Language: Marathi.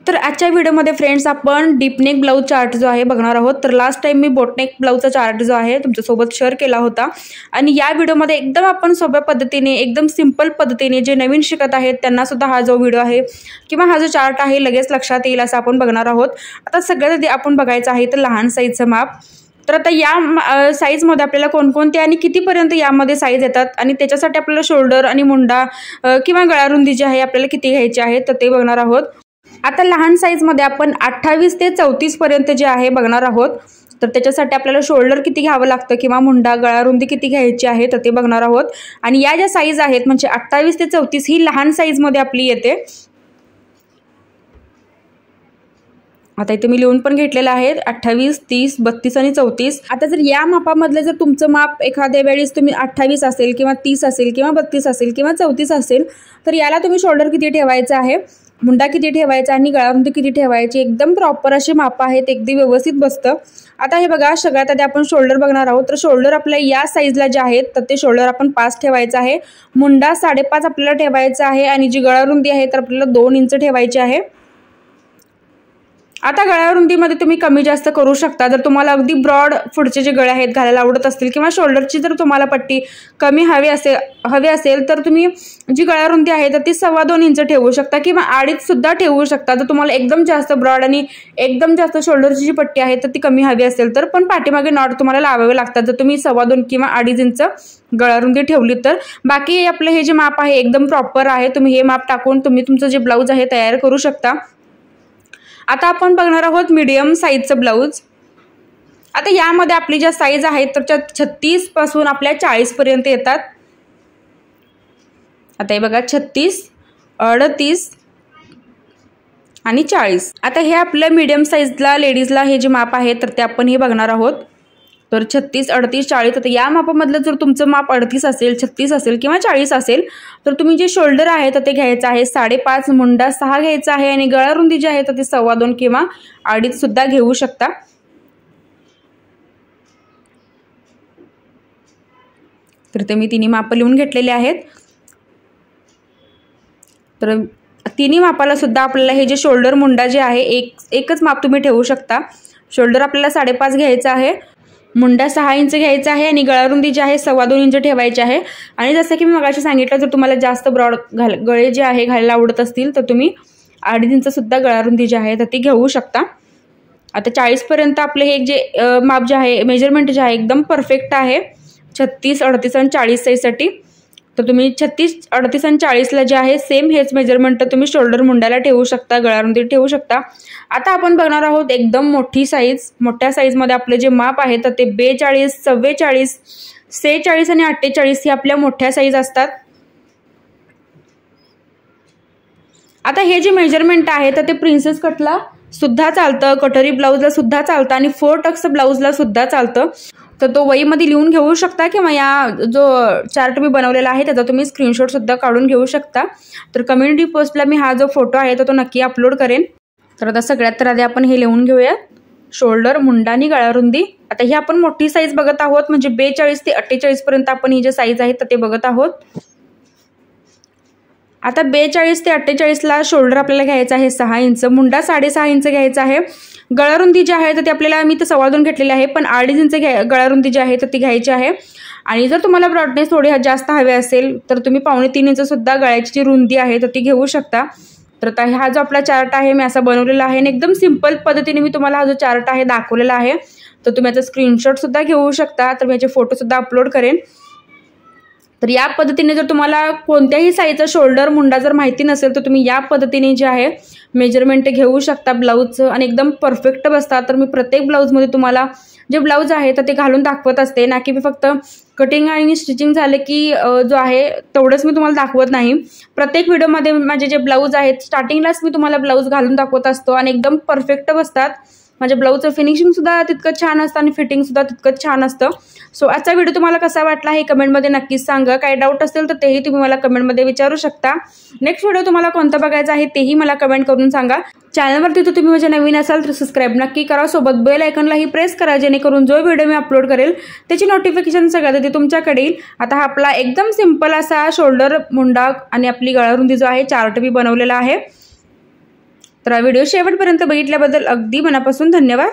तर आजच्या व्हिडिओमध्ये फ्रेंड्स आपण डीपनेक ब्लाउज चार्ट जो आहे बघणार आहोत। तर लास्ट टाइम मी बोटनेक ब्लाउजचा चार्ट जो आहे तुमच्यासोबत शेअर केला होता आणि या व्हिडिओमध्ये एकदम आपण सोप्या पद्धतीने एकदम सिंपल पद्धतीने जे नवीन शिकत आहेत त्यांना सुद्धा हा जो व्हिडिओ आहे किंवा हा जो चार्ट आहे लगेच लक्षात येईल असं आपण बघणार आहोत। आता सगळ्यात आधी आपण बघायचं आहे तर लहान साईजचं माप। तर आता या साईजमध्ये आपल्याला कोणकोणते आणि कितीपर्यंत यामध्ये साईज येतात आणि त्याच्यासाठी आपल्याला शोल्डर आणि मुंडा किंवा गळारुंदी जी आहे आपल्याला किती घ्यायची आहे तर ते बघणार आहोत। आता लहान साईजमध्ये आपण 28 ते 34 पर्यंत जे आहे बघणार आहोत। तर त्याच्यासाठी आपल्याला शोल्डर किती घ्यावं लागतं किंवा मुंडा गळारुंदी किती घ्यायची आहे तर ते बघणार आहोत। आणि या ज्या साईज आहेत म्हणजे 28 ते 34 ही लहान साईजमध्ये आपली येते। आता इथे मी लिहून पण घेतलेलं आहे 28, 30, 32 आणि 34। आता जर या मापामधले जर तुमचं माप एखाद्या वेळेस तुम्ही 28 असेल किंवा 30 असेल किंवा 32 असेल किंवा 34 असेल तर याला तुम्ही शोल्डर किती ठेवायचं आहे, मुंडा किती ठेवायचा आणि गळारुंदी किती ठेवायची एकदम प्रॉपर असे माप आहेत, अगदी व्यवस्थित बसतं। आता हे बघा सगळ्यात आधी आपण शोल्डर बघणार आहोत। तर शोल्डर आपल्या या साईजला जे आहेत तर ते शोल्डर आपण 5 ठेवायचं आहे, मुंडा 5.5 आपल्याला ठेवायचा आहे आणि जी गळारुंदी आहे तर आपल्याला 2 इंच ठेवायची आहे। आता गळारुंदीमध्ये तुम्ही कमी जास्त करू शकता जर तुम्हाला अगदी ब्रॉड पुढचे जे गळे आहेत घालायला आवडत असतील किंवा शोल्डरची जर तुम्हाला पट्टी कमी हवी असेल तर तुम्ही जी गळारुंदी आहे तर ती 2.25 इंच ठेवू शकता किंवा 2.5 सुद्धा ठेवू शकता। जर तुम्हाला एकदम जास्त ब्रॉड आणि एकदम जास्त शोल्डरची जी पट्टी आहे तर ती कमी हवी असेल तर पण पाठीमागे नॉट तुम्हाला लावावे लागतात जर तुम्ही 2.25 किंवा 2.5 इंच गळारुंदी ठेवली तर। बाकी आपलं हे जे माप आहे एकदम प्रॉपर आहे, तुम्ही हे माप टाकून तुम्ही तुमचं जे ब्लाऊज आहे तयार करू शकता। आता आपण बघणार आहोत मीडियम साईजचं ब्लाऊज। आता यामध्ये आपली ज्या साईज आहेत तर 36 पासून आपल्या 40 पर्यंत येतात। आता हे बघा 36, 38 आणि 40। आता हे आपल्या मीडियम साईजला लेडीजला हे जे माप आहे तर ते आपण हे बघणार आहोत। तर 36, 38, 40। आता या मापामधलं जर तुमचं माप 38 असेल, 36 असेल किंवा 40 असेल तर तुम्ही जे शोल्डर आहे तर ते घ्यायचं आहे 5.5, मुंडा 6 घ्यायचा आहे आणि गळारुंदी जी आहे तर ती 2.25 किंवा 2.5 सुद्धा घेऊ शकता। तर ते मी तिन्ही माप लिहून घेतलेले आहेत। तर तिन्ही मापाला सुद्धा आपल्याला हे जे शोल्डर मुंडा जे आहे एकच माप तुम्ही ठेवू शकता। शोल्डर आपल्याला 5.5 घ्यायचा आहे, मुंडा 6 इंच घ्यायचा आहे आणि गळारुंदी जी आहे 2.25 इंच ठेवायची आहे। आणि जसं की मी मगाशी सांगितलं जर तुम्हाला जास्त ब्रॉड गळे जे आहे घालायला आवडत असतील तर तुम्ही 2.5 इंच सुद्धा गळारुंदी जी आहे तर ती घेऊ शकता। आता 40 पर्यंत आपले हे जे माप जे आहे मेजरमेंट जे आहे एकदम परफेक्ट आहे 36, 38 आणि 40 साईजसाठी। तर तुम्ही 36, 38 आणि 40ला जे आहे सेम हेच मेजरमेंट तुम्ही शोल्डर मुंड्याला ठेवू शकता, गळारुंदी ठेवू शकता। आता आपण बघणार आहोत एकदम मोठी साईज। मोठ्या साईजमध्ये आपले जे माप आहे तर ते 42, 44, 46 आणि 48 ही आपल्या मोठ्या साईज असतात। आता हे जे मेजरमेंट आहे तर ते प्रिन्सेस कटला सुद्धा चालतं, कटोरी ब्लाऊजला सुद्धा चालतं आणि 4 टक्स ब्लाऊजला सुद्धा चालतं। तर तो वहीमध्ये लिहून घेऊ शकता किंवा या जो चार्ट मी बनवलेला आहे त्याचा तुम्ही स्क्रीनशॉट सुद्धा काढून घेऊ शकता। तर कम्युनिटी पोस्टला मी हा जो फोटो आहे तर तो नक्की अपलोड करेन। तर आता सगळ्यात तर आधी आपण हे लिहून घेऊया शोल्डर, मुंडा आणि गळारुंदी। आता ही आपण मोठी साईज बघत आहोत म्हणजे 42 ते 48 पर्यंत आपण ही जे साईज आहे तर ते बघत आहोत। आता 42 ते 48ला शोल्डर आपल्याला घ्यायचं आहे 6 इंच, मुंडा 6.5 इंच घ्यायचा आहे, गळारुंदी जी आहे तर ती आपल्याला मी तर 2.25 घेतलेली आहे पण 2.5 इंच गळारुंदी जी आहे तर ती घ्यायची आहे। आणि जर तुम्हाला ब्रॉडनेस थोडी जास्त हवे असेल तर तुम्ही 2.25 इंच सुद्धा गळ्याची जी रुंदी आहे तर ती घेऊ शकता। तर आता हा जो आपला चार्ट आहे मी असा बनवलेला आहे आणि एकदम सिंपल पद्धतीने मी तुम्हाला हा जो चार्ट आहे दाखवलेला आहे। तर तुम्ही याचा स्क्रीनशॉट सुद्धा घेऊ शकता, तर मी याचे फोटो सुद्धा अपलोड करेन। तर या पद्धतीने जर तुम्हाला कोणत्याही साईजचा शोल्डर मुंडा जर माहिती नसेल तर तुम्ही या पद्धतीने जे आहे मेजरमेंट घेऊ शकता ब्लाऊजचं आणि एकदम परफेक्ट बसतात। तर मी प्रत्येक ब्लाऊजमध्ये तुम्हाला जे ब्लाऊज आहे तर ते घालून दाखवत असते, ना की मी फक्त कटिंग आणि स्टिचिंग झाले की जो आहे तेवढंच मी तुम्हाला दाखवत नाही। प्रत्येक व्हिडिओमध्ये माझे जे ब्लाऊज आहेत स्टार्टिंगलाच मी तुम्हाला ब्लाऊज घालून दाखवत असतो आणि एकदम परफेक्ट बसतात। माझ्या ब्लाऊजचं फिनिशिंग सुद्धा तितकंच छान असतं आणि फिटिंग सुद्धा तितकंच छान असतं। सो आजचा व्हिडिओ तुम्हाला कसा वाटला हे कमेंटमध्ये नक्कीच सांगा। काही डाऊट असेल तर तेही तुम्ही मला कमेंटमध्ये विचारू शकता। नेक्स्ट व्हिडिओ तुम्हाला कोणता बघायचा आहे तेही मला कमेंट करून सांगा। चॅनलवरती जर तुम्ही माझ्या नवीन असाल तर सबस्क्राईब नक्की करा, सोबत बेल आयकॉनलाही प्रेस करा जेणेकरून जो व्हिडिओ मी अपलोड करेल त्याची नोटिफिकेशन सगळ्यात आधी तुमच्याकडे येईल। आता हा आपला एकदम सिंपल असा शोल्डर, मुंडा आणि आपली गळारुंदी जो आहे चार्ट मी बनवलेला आहे। तर व्हिडिओ शेवटपर्यंत बघितल्याबद्दल अगदी मनापासून धन्यवाद.